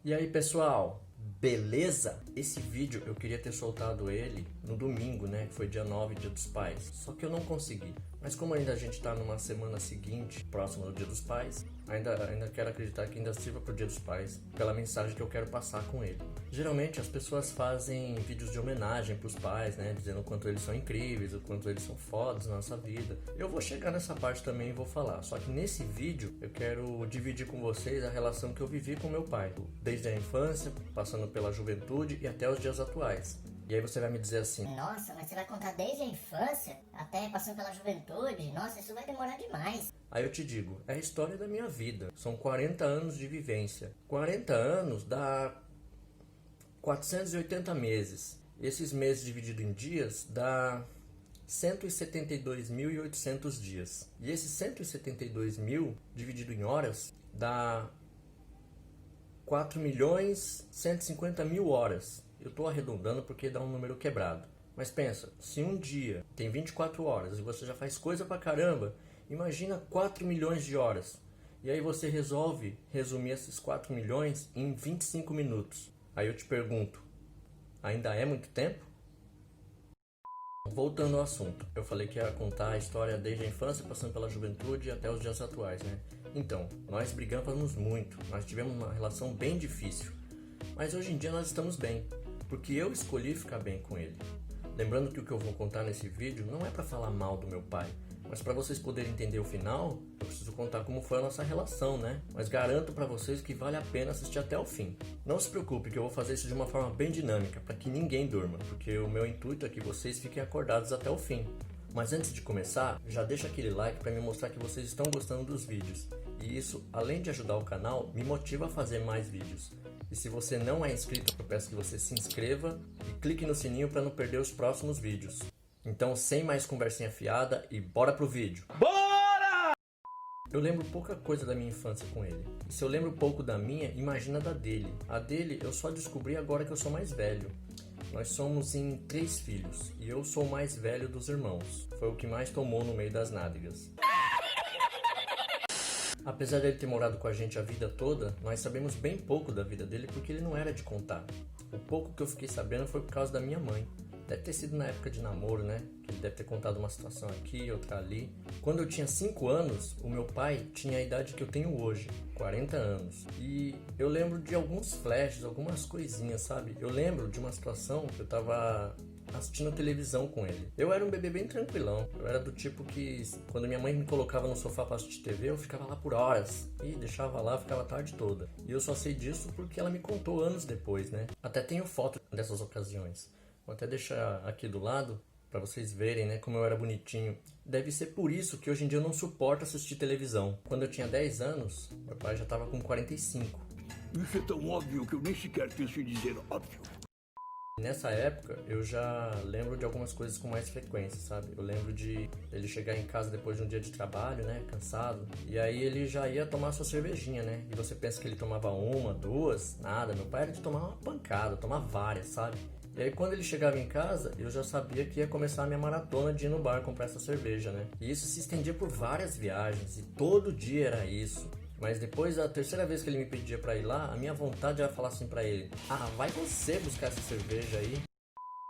E aí pessoal, beleza? Esse vídeo eu queria ter soltado ele no domingo, né? Que foi dia 9, dia dos pais. Só que eu não consegui. Mas como ainda a gente tá numa semana seguinte, próximo do dia dos pais, ainda quero acreditar que ainda sirva pro dia dos pais, pela mensagem que eu quero passar com ele. Geralmente as pessoas fazem vídeos de homenagem pros pais, né? Dizendo o quanto eles são incríveis, o quanto eles são fodas na nossa vida. Eu vou chegar nessa parte também e vou falar. Só que nesse vídeo eu quero dividir com vocês a relação que eu vivi com meu pai. Desde a infância, passando pela juventude e até os dias atuais. E aí você vai me dizer assim: nossa, mas você vai contar desde a infância até passando pela juventude? Nossa, isso vai demorar demais. Aí eu te digo, é a história da minha vida. São 40 anos de vivência. 40 anos dá 480 meses. Esses meses dividido em dias dá 172.800 dias. E esses 172.000 dividido em horas dá 4.150.000 horas. Eu estou arredondando porque dá um número quebrado. Mas pensa, se um dia tem 24 horas e você já faz coisa pra caramba, imagina 4 milhões de horas. E aí você resolve resumir esses 4 milhões em 25 minutos. Aí eu te pergunto, ainda é muito tempo? Voltando ao assunto, eu falei que ia contar a história desde a infância, passando pela juventude até os dias atuais, né? Então, nós brigávamos muito, nós tivemos uma relação bem difícil. Mas hoje em dia nós estamos bem, porque eu escolhi ficar bem com ele. Lembrando que o que eu vou contar nesse vídeo não é para falar mal do meu pai, mas para vocês poderem entender o final, eu preciso contar como foi a nossa relação, né? Mas garanto para vocês que vale a pena assistir até o fim. Não se preocupe que eu vou fazer isso de uma forma bem dinâmica, para que ninguém durma, porque o meu intuito é que vocês fiquem acordados até o fim. Mas antes de começar, já deixa aquele like para me mostrar que vocês estão gostando dos vídeos. E isso, além de ajudar o canal, me motiva a fazer mais vídeos. E se você não é inscrito, eu peço que você se inscreva e clique no sininho para não perder os próximos vídeos. Então, sem mais conversinha fiada e bora pro vídeo. Bora! Eu lembro pouca coisa da minha infância com ele. E se eu lembro pouco da minha, imagina da dele. A dele eu só descobri agora que eu sou mais velho. Nós somos em 3 filhos e eu sou o mais velho dos irmãos. Foi o que mais tomou no meio das nádegas. Apesar dele ter morado com a gente a vida toda, nós sabemos bem pouco da vida dele porque ele não era de contar. O pouco que eu fiquei sabendo foi por causa da minha mãe. Deve ter sido na época de namoro, né? Que ele deve ter contado uma situação aqui, outra ali. Quando eu tinha 5 anos, o meu pai tinha a idade que eu tenho hoje, 40 anos. E eu lembro de alguns flashes, algumas coisinhas, sabe? Eu lembro de uma situação que eu tava assistindo televisão com ele. Eu era um bebê bem tranquilão. Eu era do tipo que, quando minha mãe me colocava no sofá pra assistir TV, eu ficava lá por horas. E deixava lá, ficava a tarde toda. E eu só sei disso porque ela me contou anos depois, né? Até tenho foto dessas ocasiões. Vou até deixar aqui do lado para vocês verem, né, como eu era bonitinho. Deve ser por isso que hoje em dia eu não suporto assistir televisão. Quando eu tinha 10 anos, meu pai já estava com 45. Isso é tão óbvio que eu nem sequer penso em dizer óbvio. Nessa época, eu já lembro de algumas coisas com mais frequência, sabe? Eu lembro de ele chegar em casa depois de um dia de trabalho, né, cansado. E aí ele já ia tomar sua cervejinha, né? E você pensa que ele tomava uma, duas, nada. Meu pai era de tomar uma pancada, tomar várias, sabe? E aí quando ele chegava em casa, eu já sabia que ia começar a minha maratona de ir no bar comprar essa cerveja, né? E isso se estendia por várias viagens, e todo dia era isso. Mas depois da terceira vez que ele me pedia pra ir lá, a minha vontade era falar assim pra ele: ah, vai você buscar essa cerveja aí.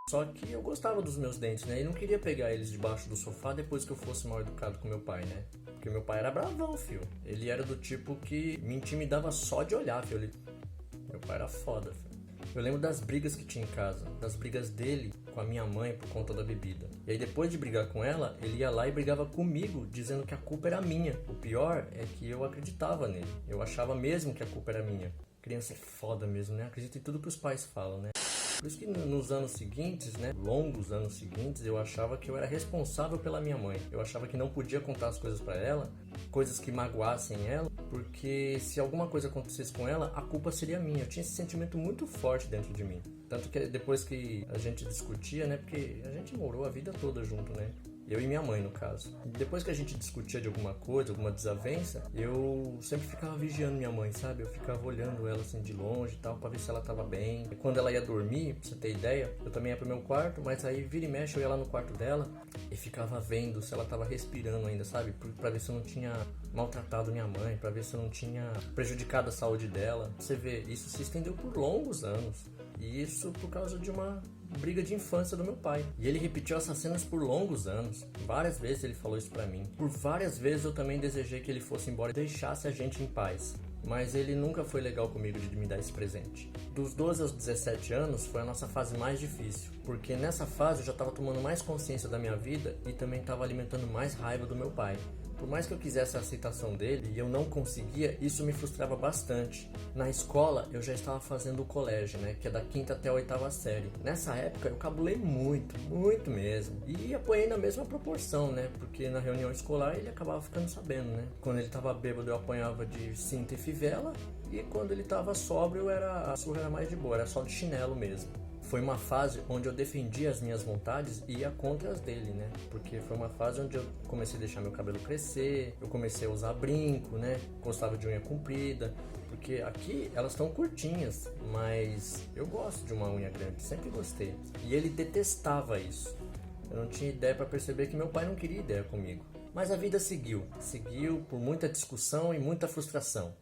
Só que eu gostava dos meus dentes, né? E não queria pegar eles debaixo do sofá depois que eu fosse mal educado com meu pai, né? Porque meu pai era bravão, fio. Ele era do tipo que me intimidava só de olhar, fio. Meu pai era foda, fio. Eu lembro das brigas que tinha em casa, das brigas dele com a minha mãe por conta da bebida. E aí depois de brigar com ela, ele ia lá e brigava comigo, dizendo que a culpa era minha. O pior é que eu acreditava nele. Eu achava mesmo que a culpa era minha. Criança é foda mesmo, né? Acredita em tudo que os pais falam, né? Por isso que nos anos seguintes, né, longos anos seguintes, eu achava que eu era responsável pela minha mãe. Eu achava que não podia contar as coisas pra ela, coisas que magoassem ela, porque se alguma coisa acontecesse com ela, a culpa seria minha. Eu tinha esse sentimento muito forte dentro de mim. Tanto que depois que a gente discutia, né, porque a gente morou a vida toda junto, né, Eu e minha mãe, no caso. Depois que a gente discutia de alguma coisa, alguma desavença, eu sempre ficava vigiando minha mãe, sabe? Eu ficava olhando ela assim de longe e tal, pra ver se ela tava bem. E quando ela ia dormir, pra você ter ideia, eu também ia pro meu quarto, mas aí vira e mexe eu ia lá no quarto dela e ficava vendo se ela tava respirando ainda, sabe? Pra ver se eu não tinha maltratado minha mãe, pra ver se eu não tinha prejudicado a saúde dela. Você vê, isso se estendeu por longos anos. E isso por causa de uma briga de infância do meu pai. E ele repetiu essas cenas por longos anos. Várias vezes ele falou isso pra mim. Por várias vezes eu também desejei que ele fosse embora e deixasse a gente em paz. Mas ele nunca foi legal comigo de me dar esse presente. Dos 12 aos 17 anos foi a nossa fase mais difícil, porque nessa fase eu já estava tomando mais consciência da minha vida e também estava alimentando mais raiva do meu pai. Por mais que eu quisesse a aceitação dele e eu não conseguia, isso me frustrava bastante. Na escola eu já estava fazendo o colégio, né, que é da 5ª até a 8ª série. Nessa época eu cabulei muito, muito mesmo. E apanhei na mesma proporção, né, porque na reunião escolar ele acabava ficando sabendo, né. Quando ele estava bêbado eu apanhava de cinta e fivela, e quando ele estava sóbrio a surra era mais de boa, era só de chinelo mesmo. Foi uma fase onde eu defendia as minhas vontades e ia contra as dele, né? Porque foi uma fase onde eu comecei a deixar meu cabelo crescer, eu comecei a usar brinco, né? Gostava de unha comprida, porque aqui elas estão curtinhas, mas eu gosto de uma unha grande, sempre gostei. E ele detestava isso. Eu não tinha ideia para perceber que meu pai não queria ideia comigo. Mas a vida seguiu por muita discussão e muita frustração.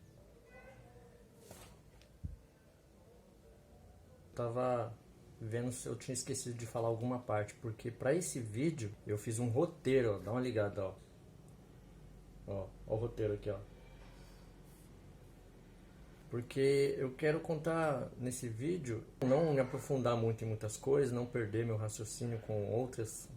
Tava vendo se eu tinha esquecido de falar alguma parte, porque para esse vídeo eu fiz um roteiro, ó, dá uma ligada, ó o roteiro aqui, ó, porque eu quero contar nesse vídeo, não me aprofundar muito em muitas coisas, não perder meu raciocínio com outros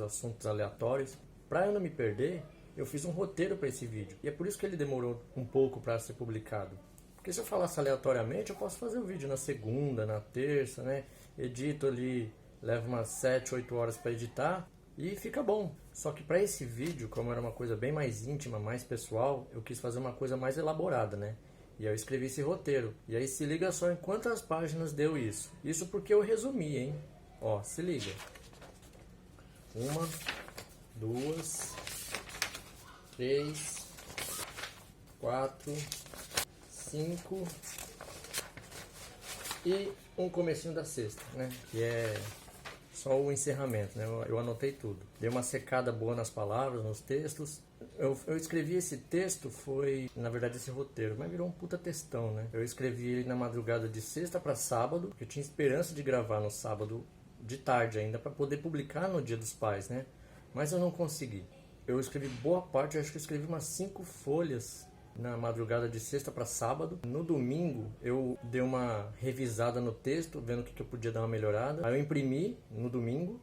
assuntos aleatórios. Para eu não me perder, eu fiz um roteiro para esse vídeo, e é por isso que ele demorou um pouco para ser publicado. Porque se eu falasse aleatoriamente, eu posso fazer o vídeo na segunda, na terça, né? Edito ali, levo umas 7, 8 horas para editar e fica bom. Só que para esse vídeo, como era uma coisa bem mais íntima, mais pessoal, eu quis fazer uma coisa mais elaborada, né? E aí eu escrevi esse roteiro. E aí se liga só em quantas páginas deu isso. Isso porque eu resumi, hein? Ó, se liga. 1, 2, 3, 4... 5 e um comecinho da sexta, né? Que é só o encerramento, né? Eu anotei tudo. Dei uma secada boa nas palavras, nos textos. Eu escrevi esse texto, foi, na verdade, esse roteiro, mas virou um puta textão, né? Eu escrevi ele na madrugada de sexta para sábado, eu tinha esperança de gravar no sábado de tarde ainda, para poder publicar no Dia dos Pais, né? Mas eu não consegui. Eu escrevi boa parte, acho que eu escrevi umas 5 folhas na madrugada de sexta para sábado. No domingo eu dei uma revisada no texto, vendo o que eu podia dar uma melhorada. Aí eu imprimi no domingo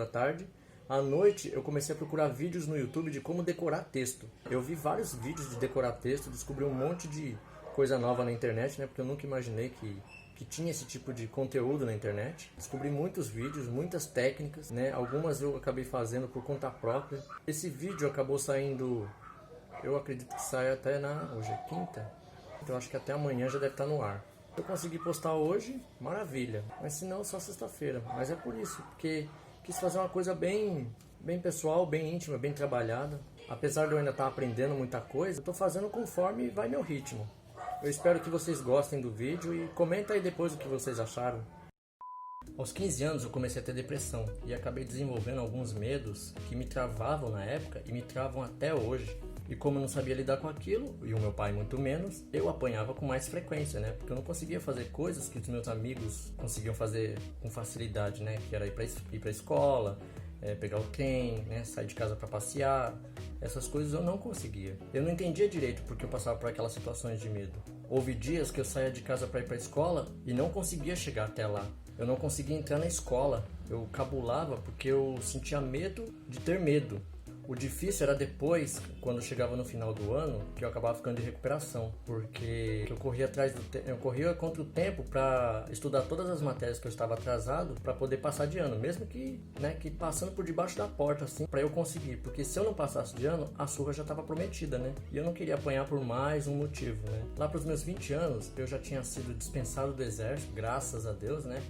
à tarde. À noite eu comecei a procurar vídeos no YouTube de como decorar texto. Eu vi vários vídeos de decorar texto, descobri um monte de coisa nova na internet, né? Porque eu nunca imaginei que tinha esse tipo de conteúdo na internet. Descobri muitos vídeos, muitas técnicas, né? Algumas eu acabei fazendo por conta própria. Esse vídeo acabou saindo... Eu acredito que saia até hoje é quinta, então acho que até amanhã já deve estar no ar. Se eu conseguir postar hoje, maravilha, mas se não, só sexta-feira. Mas é por isso, porque quis fazer uma coisa bem pessoal, bem íntima, bem trabalhada. Apesar de eu ainda estar aprendendo muita coisa, eu estou fazendo conforme vai meu ritmo. Eu espero que vocês gostem do vídeo e comenta aí depois o que vocês acharam. Aos 15 anos eu comecei a ter depressão e acabei desenvolvendo alguns medos que me travavam na época e me travam até hoje. E como eu não sabia lidar com aquilo, e o meu pai muito menos, eu apanhava com mais frequência, né? Porque eu não conseguia fazer coisas que os meus amigos conseguiam fazer com facilidade, né? Que era ir pra escola, pegar o trem, né? Sair de casa para passear. Essas coisas eu não conseguia. Eu não entendia direito porque eu passava por aquelas situações de medo. Houve dias que eu saía de casa para ir pra escola e não conseguia chegar até lá. Eu não conseguia entrar na escola. Eu cabulava porque eu sentia medo de ter medo. O difícil era depois, quando chegava no final do ano, que eu acabava ficando de recuperação, porque eu corria eu corria contra o tempo para estudar todas as matérias que eu estava atrasado para poder passar de ano, mesmo que passando por debaixo da porta assim, para eu conseguir, porque se eu não passasse de ano, a surra já estava prometida, né? E eu não queria apanhar por mais um motivo, né? Lá para os meus 20 anos, eu já tinha sido dispensado do exército, graças a Deus, né?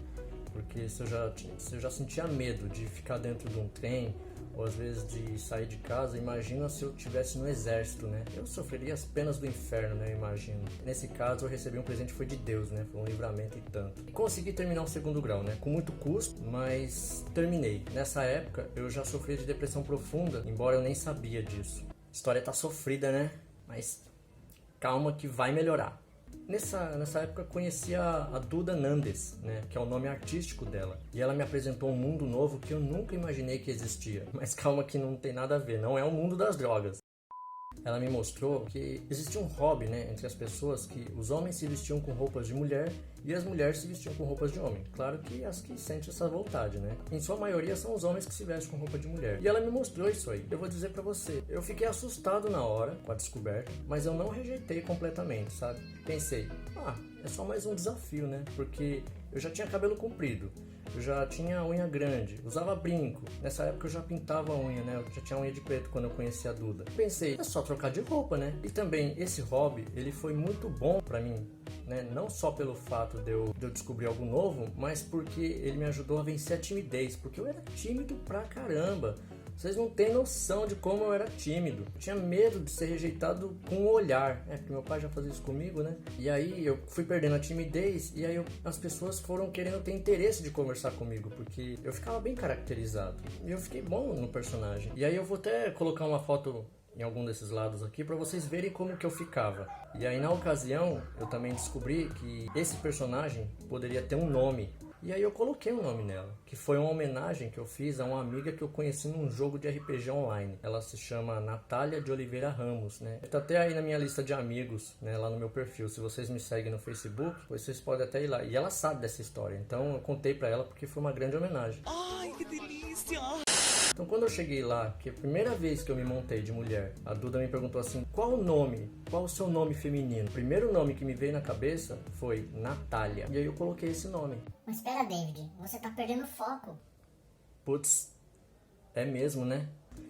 porque se eu já sentia medo de ficar dentro de um trem, ou às vezes de sair de casa, imagina se eu estivesse no exército, né? Eu sofreria as penas do inferno, né? Eu imagino. Nesse caso, eu recebi um presente, foi de Deus, né? Foi um livramento e tanto. E consegui terminar o segundo grau, né? Com muito custo, mas terminei. Nessa época, eu já sofria de depressão profunda, embora eu nem sabia disso. A história tá sofrida, né? Mas calma que vai melhorar. Nessa época eu conheci a Duda Nandes, né, que é o nome artístico dela. E ela me apresentou um mundo novo que eu nunca imaginei que existia. Mas calma que não tem nada a ver, não é o mundo das drogas. Ela me mostrou que existia um hobby, né, entre as pessoas, que os homens se vestiam com roupas de mulher e as mulheres se vestiam com roupas de homem. Claro que as que sentem essa vontade, né? Em sua maioria são os homens que se vestem com roupa de mulher. E ela me mostrou isso aí. Eu vou dizer pra você, eu fiquei assustado na hora com a descoberta, mas eu não rejeitei completamente, sabe? Pensei, é só mais um desafio, né? Porque eu já tinha cabelo comprido, eu já tinha unha grande, usava brinco. Nessa época eu já pintava a unha, né? Eu já tinha unha de preto quando eu conheci a Duda. Pensei, é só trocar de roupa, né? E também esse hobby, ele foi muito bom pra mim, né? Não só pelo fato de eu descobrir algo novo, mas porque ele me ajudou a vencer a timidez, porque eu era tímido pra caramba. Vocês não têm noção de como eu era tímido. Eu tinha medo de ser rejeitado com o olhar. Porque meu pai já fazia isso comigo, né? E aí eu fui perdendo a timidez e aí as pessoas foram querendo ter interesse de conversar comigo, porque eu ficava bem caracterizado. E eu fiquei bom no personagem. E aí eu vou até colocar uma foto em algum desses lados aqui para vocês verem como que eu ficava. E aí na ocasião eu também descobri que esse personagem poderia ter um nome. E aí eu coloquei um nome nela, que foi uma homenagem que eu fiz a uma amiga que eu conheci num jogo de RPG online. Ela se chama Natália de Oliveira Ramos, né? Tá até aí na minha lista de amigos, né? Lá no meu perfil. Se vocês me seguem no Facebook, vocês podem até ir lá. E ela sabe dessa história, então eu contei pra ela porque foi uma grande homenagem. Ai, que delícia! Então quando eu cheguei lá, que a primeira vez que eu me montei de mulher, a Duda me perguntou assim, qual o seu nome feminino? O primeiro nome que me veio na cabeça foi Natália. E aí eu coloquei esse nome. Mas espera, David, você tá perdendo foco. Putz, é mesmo, né?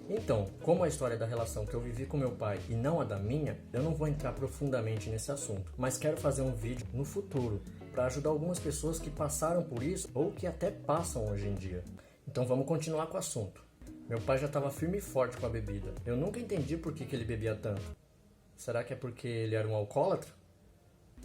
Então, como a história da relação que eu vivi com meu pai e não a da minha, eu não vou entrar profundamente nesse assunto, mas quero fazer um vídeo no futuro para ajudar algumas pessoas que passaram por isso ou que até passam hoje em dia. Então vamos continuar com o assunto. Meu pai já estava firme e forte com a bebida. Eu nunca entendi por que ele bebia tanto. Será que é porque ele era um alcoólatra?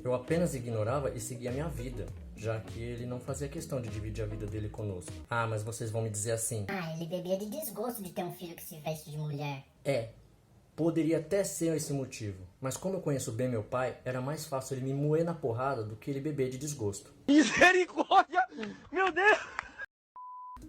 Eu apenas ignorava e seguia a minha vida, já que ele não fazia questão de dividir a vida dele conosco. Mas vocês vão me dizer assim... ele bebia de desgosto de ter um filho que se veste de mulher. Poderia até ser esse motivo. Mas como eu conheço bem meu pai, era mais fácil ele me moer na porrada do que ele beber de desgosto. Misericórdia! Meu Deus!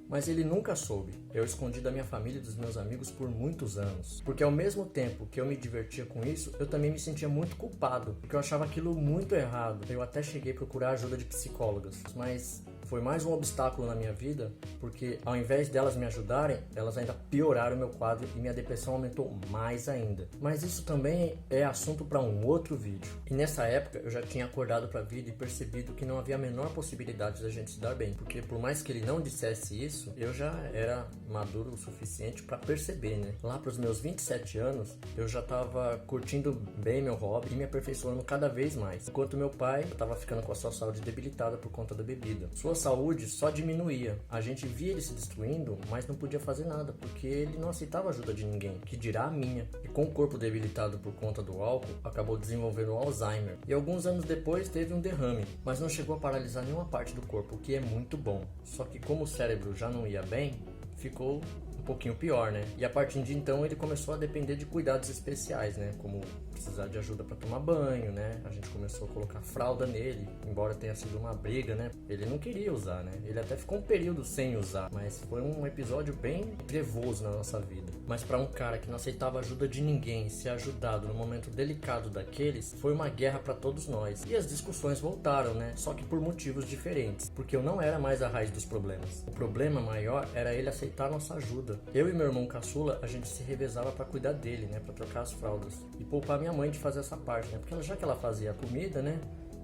Mas ele nunca soube. Eu escondi da minha família e dos meus amigos por muitos anos. Porque ao mesmo tempo que eu me divertia com isso, eu também me sentia muito culpado. Porque eu achava aquilo muito errado. Eu até cheguei a procurar ajuda de psicólogas. Mas foi mais um obstáculo na minha vida, porque ao invés delas me ajudarem, elas ainda pioraram o meu quadro e minha depressão aumentou mais ainda. Mas isso também é assunto para um outro vídeo. E nessa época eu já tinha acordado para a vida e percebido que não havia a menor possibilidade da gente se dar bem. Porque por mais que ele não dissesse isso, eu já era maduro o suficiente para perceber, né? Lá para os meus 27 anos, eu já estava curtindo bem meu hobby e me aperfeiçoando cada vez mais. Enquanto meu pai estava ficando com a sua saúde debilitada por conta da bebida. Sua saúde só diminuía. A gente via ele se destruindo, mas não podia fazer nada, porque ele não aceitava ajuda de ninguém, que dirá a minha. E com o corpo debilitado por conta do álcool, acabou desenvolvendo Alzheimer. E alguns anos depois teve um derrame, mas não chegou a paralisar nenhuma parte do corpo, o que é muito bom. Só que como o cérebro já não ia bem, ficou um pouquinho pior, né? E a partir de então ele começou a depender de cuidados especiais, né? Como precisar de ajuda para tomar banho, né? A gente começou a colocar fralda nele, embora tenha sido uma briga, né? Ele não queria usar, né? Ele até ficou um período sem usar, mas foi um episódio bem trevoso na nossa vida. Mas para um cara que não aceitava ajuda de ninguém, ser ajudado no momento delicado daqueles, foi uma guerra para todos nós. E as discussões voltaram, né? Só que por motivos diferentes, porque eu não era mais a raiz dos problemas. O problema maior era ele aceitar nossa ajuda. Eu e meu irmão caçula, a gente se revezava para cuidar dele, né? Para trocar as fraldas e poupar minha mãe de fazer essa parte, né? Porque já que ela fazia a comida, né?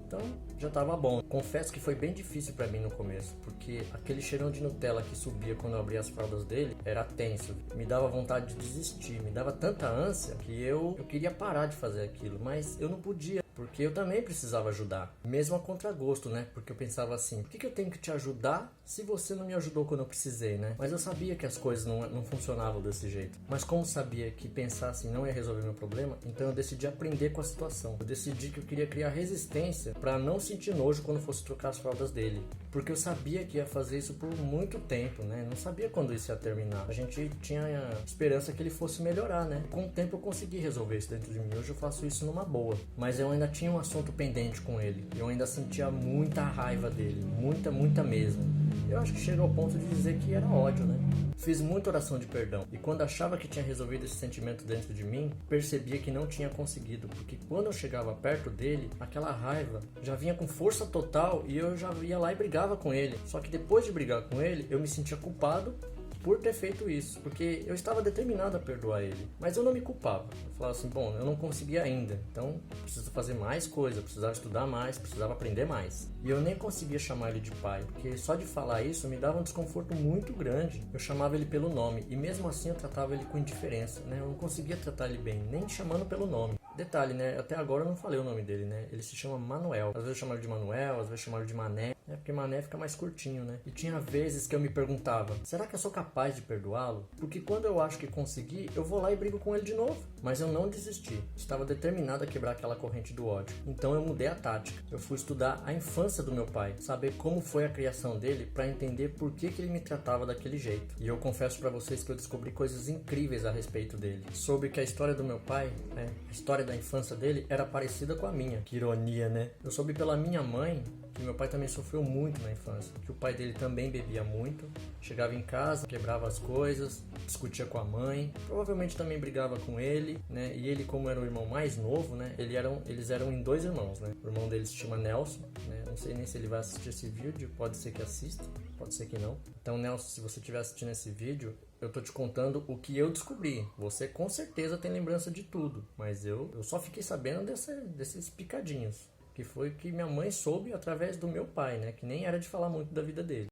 Então já tava bom. Confesso que foi bem difícil pra mim no começo, porque aquele cheirão de Nutella que subia quando eu abria as fraldas dele era tenso. Me dava vontade de desistir, me dava tanta ânsia que eu queria parar de fazer aquilo, mas eu não podia. porque eu também precisava ajudar, mesmo a contragosto, né? Porque eu pensava assim, por que eu tenho que te ajudar se você não me ajudou quando eu precisei, né? Mas eu sabia que as coisas não funcionavam desse jeito. Mas como sabia que pensar assim não ia resolver meu problema, então eu decidi aprender com a situação. Eu decidi que eu queria criar resistência para não sentir nojo quando fosse trocar as fraldas dele. Porque eu sabia que ia fazer isso por muito tempo, né? Não sabia quando isso ia terminar. A gente tinha a esperança que ele fosse melhorar, né? Com o tempo eu consegui resolver isso dentro de mim. Hoje eu faço isso numa boa. Mas eu ainda tinha um assunto pendente com ele. Eu ainda sentia muita raiva dele. Muita mesmo. Eu acho que chega ao ponto de dizer que era ódio, né? Fiz muita oração de perdão. E quando achava que tinha resolvido esse sentimento dentro de mim, percebia que não tinha conseguido. Porque quando eu chegava perto dele, aquela raiva já vinha com força total e eu já ia lá e brigava com ele. Só que depois de brigar com ele, eu me sentia culpado por ter feito isso, porque eu estava determinado a perdoar ele, mas eu não me culpava. Eu falava assim, bom, eu não consegui ainda, então preciso fazer mais coisa, precisava estudar mais, precisava aprender mais. E eu nem conseguia chamar ele de pai, porque só de falar isso me dava um desconforto muito grande. Eu chamava ele pelo nome, e mesmo assim eu tratava ele com indiferença, né? Eu não conseguia tratar ele bem, nem chamando pelo nome. Detalhe, né? Até agora eu não falei o nome dele, né? Ele se chama Manuel. Às vezes eu chamo ele de Manuel, às vezes eu chamo ele de Mané. Porque Mané fica mais curtinho, né? E tinha vezes que eu me perguntava, será que eu sou capaz de perdoá-lo? Porque quando eu acho que consegui, eu vou lá e brigo com ele de novo. Mas eu não desisti. Estava determinado a quebrar aquela corrente do ódio. Então eu mudei a tática. Eu fui estudar a infância do meu pai, saber como foi a criação dele para entender por que ele me tratava daquele jeito. E eu confesso para vocês que eu descobri coisas incríveis a respeito dele. Soube que a história do meu pai, né, a história da infância dele era parecida com a minha. Que ironia, né? Eu soube pela minha mãe que meu pai também sofreu muito na infância, que o pai dele também bebia muito, chegava em casa, quebrava as coisas, discutia com a mãe, provavelmente também brigava com ele, né? E ele, como era o irmão mais novo, né? Eles eram em 2 irmãos, né? O irmão deles se chama Nelson, né? Não sei nem se ele vai assistir esse vídeo, pode ser que assista, pode ser que não. Então, Nelson, se você estiver assistindo esse vídeo, eu tô te contando o que eu descobri. Você com certeza tem lembrança de tudo, mas eu só fiquei sabendo desses picadinhos. Que foi que minha mãe soube através do meu pai, né? Que nem era de falar muito da vida dele.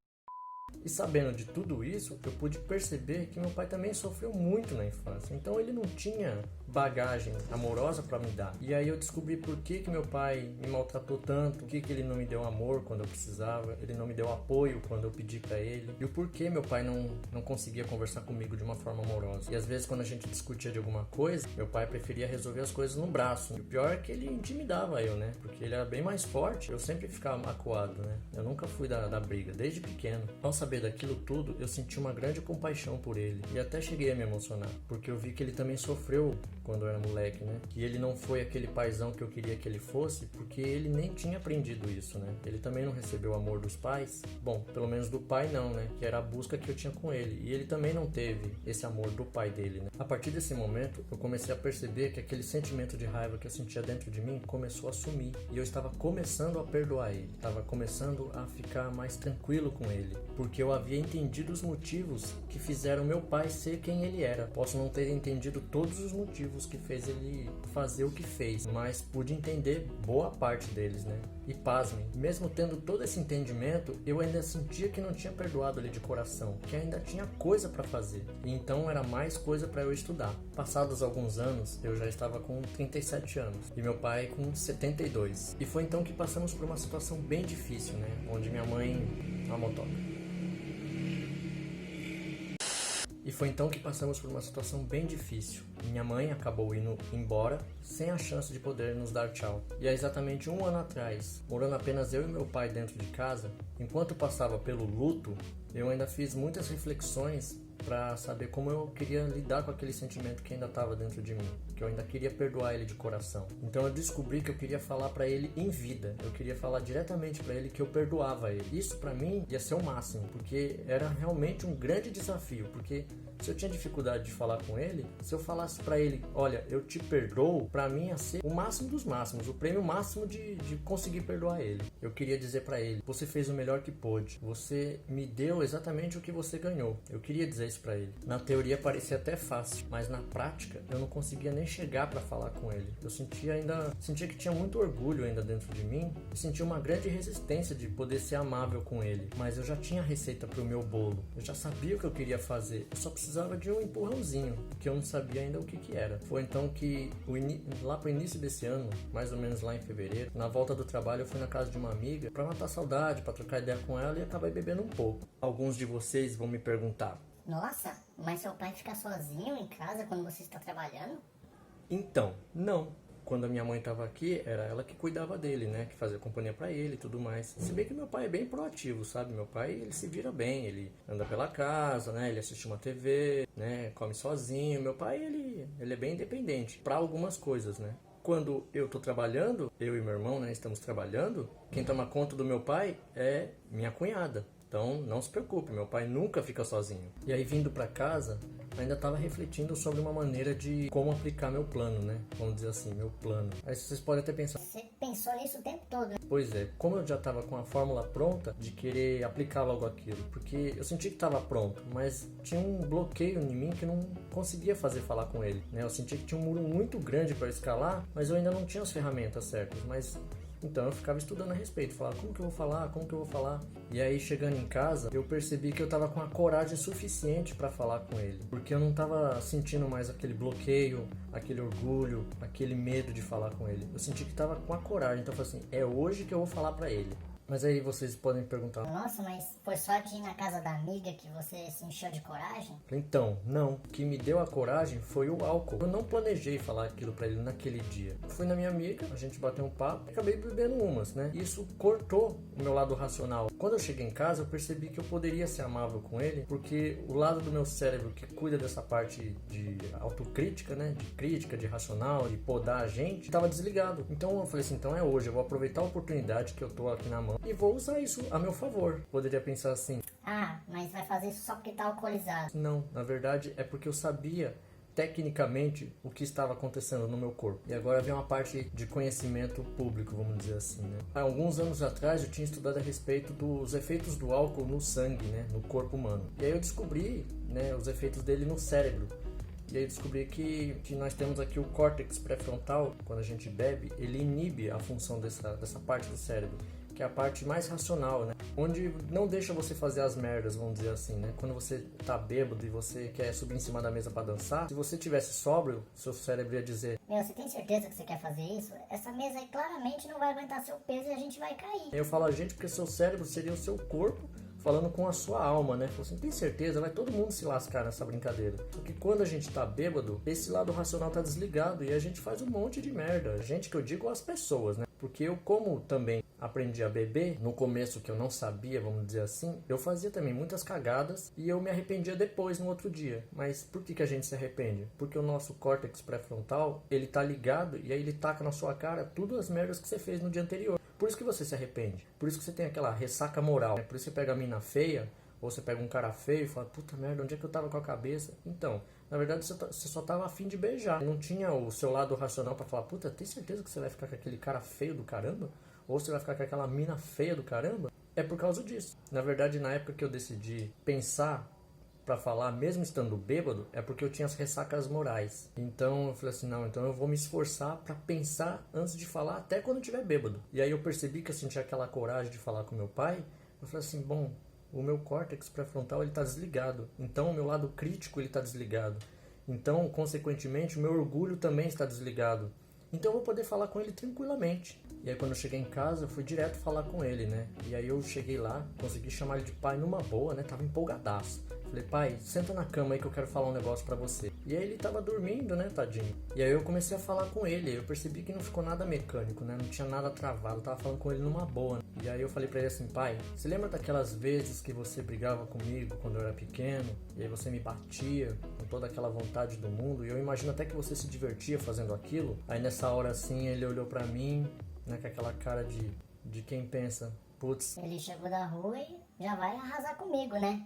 E sabendo de tudo isso, eu pude perceber que meu pai também sofreu muito na infância. Então ele não tinha bagagem amorosa para me dar. E aí eu descobri por que meu pai me maltratou tanto, por que ele não me deu amor quando eu precisava, ele não me deu apoio quando eu pedi para ele, e o porquê meu pai não conseguia conversar comigo de uma forma amorosa. E às vezes quando a gente discutia de alguma coisa, meu pai preferia resolver as coisas no braço. E o pior é que ele intimidava eu, né? Porque ele era bem mais forte, eu sempre ficava magoado, né? Eu nunca fui da briga, desde pequeno. Ao saber daquilo tudo, eu senti uma grande compaixão por ele, e até cheguei a me emocionar, porque eu vi que ele também sofreu quando eu era moleque, né? Que ele não foi aquele paizão que eu queria que ele fosse, porque ele nem tinha aprendido isso, né? Ele também não recebeu o amor dos pais. Bom, pelo menos do pai não, né? Que era a busca que eu tinha com ele. E ele também não teve esse amor do pai dele, né? A partir desse momento, eu comecei a perceber que aquele sentimento de raiva que eu sentia dentro de mim começou a sumir. E eu estava começando a perdoar ele. Estava começando a ficar mais tranquilo com ele. Porque eu havia entendido os motivos que fizeram meu pai ser quem ele era. Posso não ter entendido todos os motivos que fez ele fazer o que fez, mas pude entender boa parte deles, né? E pasmem, mesmo tendo todo esse entendimento, eu ainda sentia que não tinha perdoado ele de coração, que ainda tinha coisa para fazer, e então era mais coisa para eu estudar. Passados alguns anos, eu já estava com 37 anos, e meu pai com 72. E foi então que passamos por uma situação bem difícil, né? Onde minha mãe... a motoca. E foi então que passamos por uma situação bem difícil. Minha mãe acabou indo embora sem a chance de poder nos dar tchau. E há exatamente 1 ano atrás, morando apenas eu e meu pai dentro de casa, enquanto passava pelo luto, eu ainda fiz muitas reflexões para saber como eu queria lidar com aquele sentimento que ainda estava dentro de mim, que eu ainda queria perdoar ele de coração. Então eu descobri que eu queria falar para ele em vida, eu queria falar diretamente para ele que eu perdoava ele. Isso para mim ia ser o máximo, porque era realmente um grande desafio, porque se eu tinha dificuldade de falar com ele, se eu falasse para ele, olha, eu te perdoo, para mim ia ser o máximo dos máximos, o prêmio máximo de conseguir perdoar ele. Eu queria dizer para ele, você fez o melhor que pôde, você me deu exatamente o que você ganhou. Eu queria dizer isso pra ele. Na teoria parecia até fácil, mas na prática eu não conseguia nem chegar pra falar com ele. Eu sentia que tinha muito orgulho ainda dentro de mim e sentia uma grande resistência de poder ser amável com ele. Mas eu já tinha a receita pro meu bolo, eu já sabia o que eu queria fazer, eu só precisava de um empurrãozinho, que eu não sabia ainda o que era. Foi então que lá pro início desse ano, mais ou menos lá em fevereiro, na volta do trabalho eu fui na casa de uma amiga pra matar saudade, pra trocar ideia com ela e acabei bebendo um pouco. Alguns de vocês vão me perguntar: Nossa, mas seu pai fica sozinho em casa quando você está trabalhando? então, não. Quando a minha mãe estava aqui, era ela que cuidava dele, né? Que fazia companhia pra ele e tudo mais. Se bem que meu pai é bem proativo, sabe? Meu pai, ele se vira bem, ele anda pela casa, né? Ele assiste uma TV, né? Come sozinho. Meu pai, ele é bem independente pra algumas coisas, né? Quando eu tô trabalhando, eu e meu irmão, né? Estamos trabalhando, quem toma conta do meu pai é minha cunhada. Então, não se preocupe, meu pai nunca fica sozinho. E aí, vindo pra casa, ainda estava refletindo sobre uma maneira de como aplicar meu plano, né? Vamos dizer assim, meu plano. Aí vocês podem até pensar: Você pensou nisso o tempo todo, né? pois é, como eu já estava com a fórmula pronta de querer aplicar logo aquilo, porque eu senti que estava pronto, mas tinha um bloqueio em mim que não conseguia falar com ele, né? Eu senti que tinha um muro muito grande para escalar, mas eu ainda não tinha as ferramentas certas, mas então eu ficava estudando a respeito, falava como que eu vou falar. E aí, chegando em casa, eu percebi que eu tava com a coragem suficiente para falar com ele, porque eu não tava sentindo mais aquele bloqueio, aquele orgulho, aquele medo de falar com ele. Eu senti que tava com a coragem, então eu falei assim: é hoje que eu vou falar para ele. Mas aí vocês podem perguntar: Nossa, mas foi só de ir na casa da amiga que você se encheu de coragem? então, não. O que me deu a coragem foi o álcool. Eu não planejei falar aquilo pra ele naquele dia. Fui na minha amiga, a gente bateu um papo e acabei bebendo umas, né? Isso cortou o meu lado racional. Quando eu cheguei em casa, eu percebi que eu poderia ser amável com ele, porque o lado do meu cérebro que cuida dessa parte de autocrítica, né? De crítica, de racional, de podar a gente, estava desligado. Então eu falei assim: então é hoje, eu vou aproveitar a oportunidade que eu tô aqui na mão e vou usar isso a meu favor. Poderia pensar assim: Ah, mas vai fazer isso só porque tá alcoolizado. não, na verdade é porque eu sabia tecnicamente o que estava acontecendo no meu corpo. E agora vem uma parte de conhecimento público, vamos dizer assim, né? Há alguns anos atrás eu tinha estudado a respeito dos efeitos do álcool no sangue, né? No corpo humano. E aí eu descobri, né, os efeitos dele no cérebro. E aí eu descobri que nós temos aqui o córtex pré-frontal. Quando a gente bebe, ele inibe a função dessa parte do cérebro, que é a parte mais racional, né? Onde não deixa você fazer as merdas, vamos dizer assim, né? Quando você tá bêbado e você quer subir em cima da mesa pra dançar, se você tivesse sóbrio, seu cérebro ia dizer: Meu, você tem certeza que você quer fazer isso? Essa mesa aí claramente não vai aguentar seu peso e a gente vai cair. eu falo a gente porque seu cérebro seria o seu corpo falando com a sua alma, né? Falou assim: tem certeza? Vai todo mundo se lascar nessa brincadeira. Porque quando a gente tá bêbado, esse lado racional tá desligado e a gente faz um monte de merda. A gente, que eu digo, as pessoas, né? Porque eu, como também aprendi a beber, no começo que eu não sabia, vamos dizer assim, eu fazia também muitas cagadas e eu me arrependia depois, no outro dia. Mas por que a gente se arrepende? Porque o nosso córtex pré-frontal, ele tá ligado e aí ele taca na sua cara tudo as merdas que você fez no dia anterior. Por isso que você se arrepende. Por isso que você tem aquela ressaca moral, né? Por isso que você pega a mina feia, ou você pega um cara feio e fala: puta merda, onde é que eu tava com a cabeça? Então, na verdade você só tava afim de beijar. Não tinha o seu lado racional pra falar: puta, tem certeza que você vai ficar com aquele cara feio do caramba? Ou você vai ficar com aquela mina feia do caramba? É por causa disso. Na verdade, na época que eu decidi pensar pra falar, mesmo estando bêbado, é porque eu tinha as ressacas morais. Então eu falei assim: não, então eu vou me esforçar pra pensar antes de falar, até quando eu estiver bêbado. E aí eu percebi que eu senti aquela coragem de falar com meu pai. Eu falei assim: bom, o meu córtex pré-frontal, ele tá desligado. Então o meu lado crítico, ele tá desligado. Então, consequentemente, o meu orgulho também está desligado. Então eu vou poder falar com ele tranquilamente. E aí quando eu cheguei em casa, eu fui direto falar com ele, né? E aí eu cheguei lá, consegui chamar ele de pai numa boa, né? Tava empolgadaço. Falei: pai, senta na cama aí que eu quero falar um negócio pra você. E aí ele tava dormindo, né, tadinho? E aí eu comecei a falar com ele. Eu percebi que não ficou nada mecânico, né? Não tinha nada travado. Eu tava falando com ele numa boa, né? E aí eu falei pra ele assim: pai, você lembra daquelas vezes que você brigava comigo quando eu era pequeno? E aí você me batia com toda aquela vontade do mundo? E eu imagino até que você se divertia fazendo aquilo. Aí nessa hora assim, ele olhou pra mim, né, com aquela cara de quem pensa: putz. Ele chegou da rua e já vai arrasar comigo, né?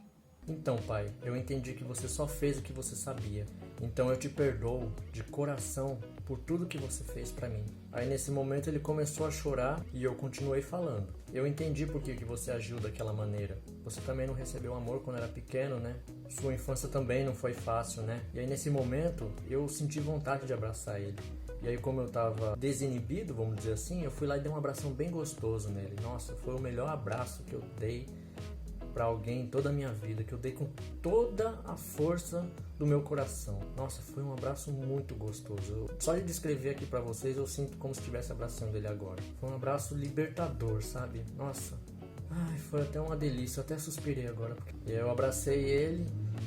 Então, pai, eu entendi que você só fez o que você sabia. Então eu te perdoo de coração por tudo que você fez pra mim. Aí nesse momento ele começou a chorar e eu continuei falando. Eu entendi por que você agiu daquela maneira. Você também não recebeu amor quando era pequeno, né? Sua infância também não foi fácil, né? E aí nesse momento eu senti vontade de abraçar ele. E aí como eu tava desinibido, vamos dizer assim, eu fui lá e dei um abração bem gostoso nele. Nossa, foi o melhor abraço que eu dei pra alguém em toda a minha vida, que eu dei com toda a força do meu coração. Nossa, foi um abraço muito gostoso. Só de descrever aqui pra vocês, eu sinto como se estivesse abraçando ele agora. Foi um abraço libertador, sabe? Nossa, ai, foi até uma delícia, eu até suspirei agora. E aí eu abracei ele,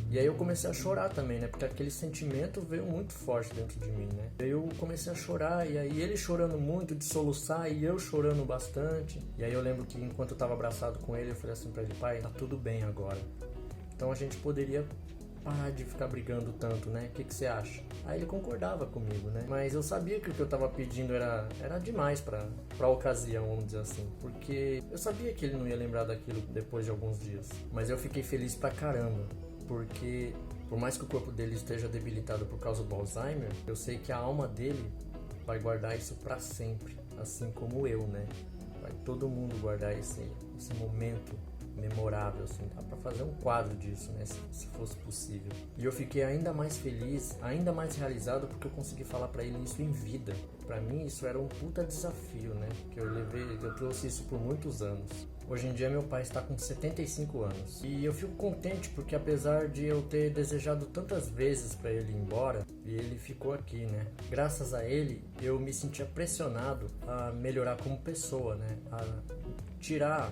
e aí eu comecei a chorar também, né? Porque aquele sentimento veio muito forte dentro de mim, né? Aí eu comecei a chorar, e aí ele chorando muito, de soluçar, e eu chorando bastante. E aí eu lembro que enquanto eu tava abraçado com ele, eu falei assim pra ele: pai, tá tudo bem agora. Então a gente poderia parar de ficar brigando tanto, né? O que você acha? Aí ele concordava comigo, né? Mas eu sabia que o que eu tava pedindo era demais pra ocasião, vamos dizer assim. Porque eu sabia que ele não ia lembrar daquilo depois de alguns dias. Mas eu fiquei feliz pra caramba. Porque por mais que o corpo dele esteja debilitado por causa do Alzheimer, eu sei que a alma dele vai guardar isso pra sempre. Assim como eu, né? Vai todo mundo guardar esse momento memorável, assim. Dá pra fazer um quadro disso, né? Se fosse possível. E eu fiquei ainda mais feliz, ainda mais realizado, porque eu consegui falar pra ele isso em vida. Pra mim isso era um puta desafio, né? Que eu trouxe isso por muitos anos. Hoje em dia meu pai está com 75 anos. E eu fico contente porque apesar de eu ter desejado tantas vezes pra ele ir embora, e ele ficou aqui, né? Graças a ele, eu me sentia pressionado a melhorar como pessoa, né? A tirar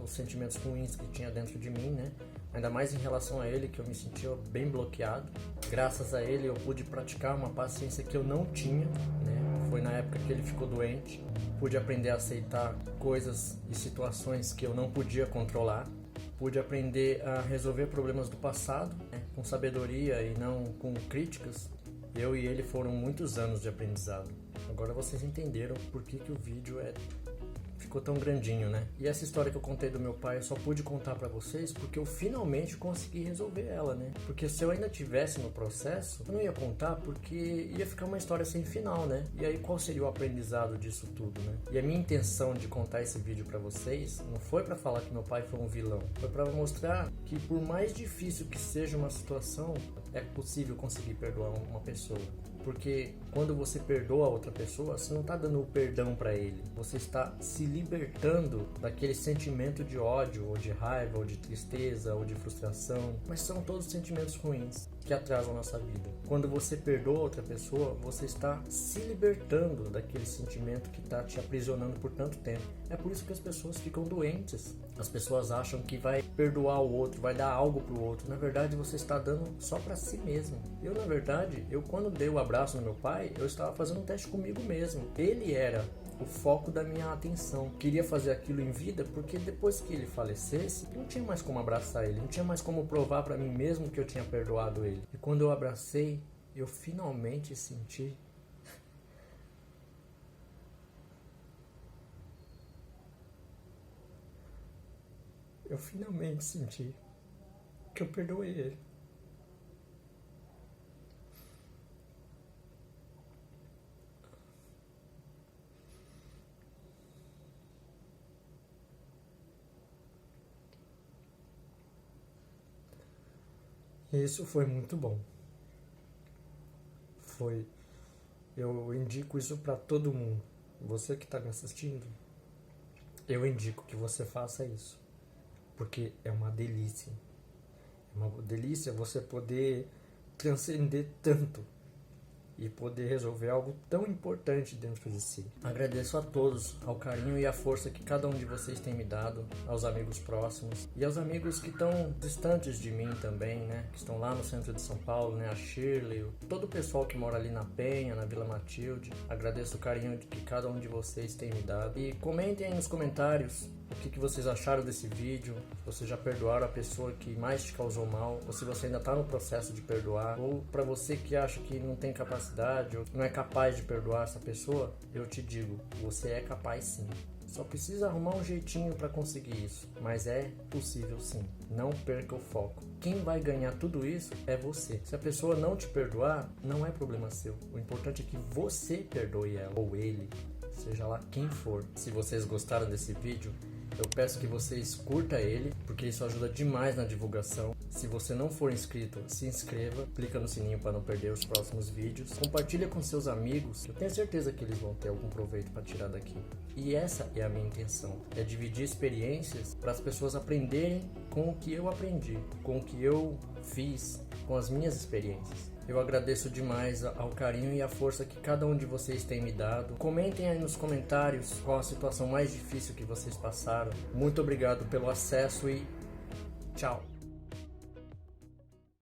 os sentimentos ruins que tinha dentro de mim, né? Ainda mais em relação a ele, que eu me sentia bem bloqueado. Graças a ele eu pude praticar uma paciência que eu não tinha, né? Foi na época que ele ficou doente. Pude aprender a aceitar coisas e situações que eu não podia controlar. Pude aprender a resolver problemas do passado, né? Com sabedoria e não com críticas. Eu e ele foram muitos anos de aprendizado. Agora vocês entenderam por que o vídeo ficou tão grandinho, né? E essa história que eu contei do meu pai, eu só pude contar pra vocês porque eu finalmente consegui resolver ela, né? Porque se eu ainda tivesse no processo, eu não ia contar porque ia ficar uma história sem final, né? E aí qual seria o aprendizado disso tudo, né? E a minha intenção de contar esse vídeo pra vocês não foi pra falar que meu pai foi um vilão, foi pra mostrar que por mais difícil que seja uma situação, é possível conseguir perdoar uma pessoa. Porque quando você perdoa outra pessoa, você não está dando o perdão para ele. Você está se libertando daquele sentimento de ódio, ou de raiva, ou de tristeza, ou de frustração. Mas são todos sentimentos ruins que atrasam a nossa vida. Quando você perdoa outra pessoa, você está se libertando daquele sentimento que está te aprisionando por tanto tempo. É por isso que as pessoas ficam doentes. As pessoas acham que vai perdoar o outro, vai dar algo pro outro. Na verdade, você está dando só para si mesmo. Na verdade, quando dei o abraço no meu pai, eu estava fazendo um teste comigo mesmo. Ele era o foco da minha atenção. Queria fazer aquilo em vida porque depois que ele falecesse, não tinha mais como abraçar ele, não tinha mais como provar para mim mesmo que eu tinha perdoado ele. E quando eu abracei, eu finalmente senti que eu perdoei ele. Isso foi muito bom. Eu indico isso para todo mundo. Você que está me assistindo, eu indico que você faça isso. Porque é uma delícia. É uma delícia você poder transcender tanto e poder resolver algo tão importante dentro de si. Agradeço a todos, ao carinho e à força que cada um de vocês tem me dado, aos amigos próximos e aos amigos que estão distantes de mim também, né? Que estão lá no centro de São Paulo, né? A Shirley, todo o pessoal que mora ali na Penha, na Vila Matilde. Agradeço o carinho que cada um de vocês tem me dado. E comentem aí nos comentários o que vocês acharam desse vídeo, se vocês já perdoaram a pessoa que mais te causou mal, ou se você ainda está no processo de perdoar, ou para você que acha que não tem capacidade, ou não é capaz de perdoar essa pessoa, eu te digo, você é capaz sim. Só precisa arrumar um jeitinho para conseguir isso, mas é possível sim. Não perca o foco. Quem vai ganhar tudo isso é você. Se a pessoa não te perdoar, não é problema seu. O importante é que você perdoe ela ou ele, seja lá quem for. Se vocês gostaram desse vídeo, eu peço que vocês curtam ele, porque isso ajuda demais na divulgação. Se você não for inscrito, se inscreva, clica no sininho para não perder os próximos vídeos. Compartilha com seus amigos, eu tenho certeza que eles vão ter algum proveito para tirar daqui. E essa é a minha intenção, é dividir experiências para as pessoas aprenderem com o que eu aprendi, com o que eu fiz, com as minhas experiências. Eu agradeço demais ao carinho e à força que cada um de vocês tem me dado. Comentem aí nos comentários qual a situação mais difícil que vocês passaram. Muito obrigado pelo acesso e tchau!